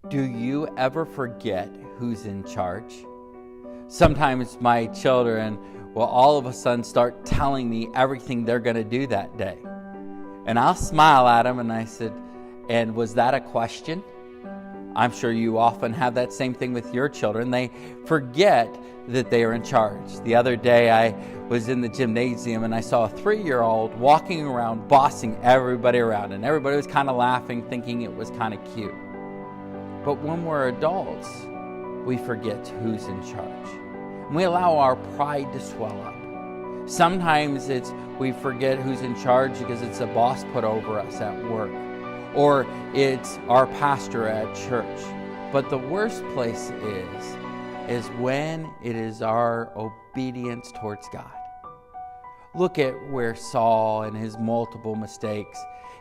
Do you ever forget who's in charge? Sometimes my children will all of a sudden start telling me everything they're going to do that day. And I'll smile at them and I said, and was that a question? I'm sure you often have that same thing with your children. They forget that they are in charge. The other day I was in the gymnasium and I saw a 3-year-old walking around bossing everybody around, and everybody was kind of laughing, thinking it was kind of cute. But when we're adults, we forget who's in charge. And we allow our pride to swell up. Sometimes we forget who's in charge because it's a boss put over us at work, or it's our pastor at church. But the worst place is when it is our obedience towards God. Look at where Saul and his multiple mistakes,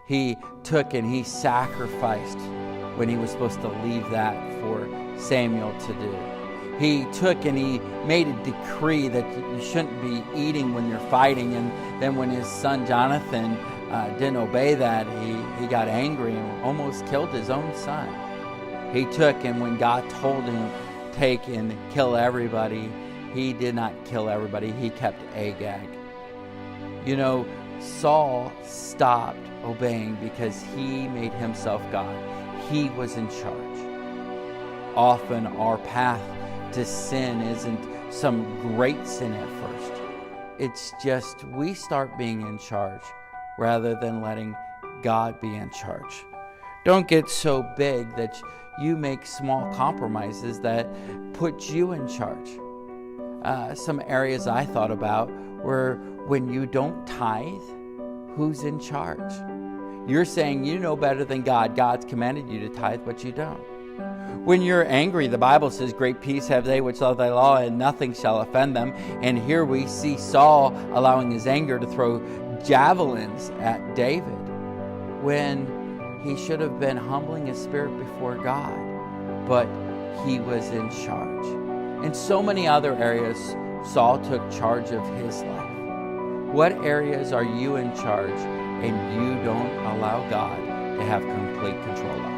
he took and he sacrificed when he was supposed to leave that for Samuel to do. He took and he made a decree that you shouldn't be eating when you're fighting, and then when his son Jonathan didn't obey that, he got angry and almost killed his own son. He took and when God told him take and kill everybody, he did not kill everybody. He kept Agag. You know, Saul stopped obeying because he made himself God. He was in charge. Often our path to sin isn't some great sin at first. It's just we start being in charge rather than letting God be in charge. Don't get so big that you make small compromises that put you in charge. Some areas I thought about were when you don't tithe, who's in charge? You're saying you know better than God. God's commanded you to tithe, but you don't. When you're angry, the Bible says, great peace have they which love thy law, and nothing shall offend them. And here we see Saul allowing his anger to throw javelins at David when he should have been humbling his spirit before God, but he was in charge. In so many other areas, Saul took charge of his life. What areas are you in charge and you don't allow God to have complete control of?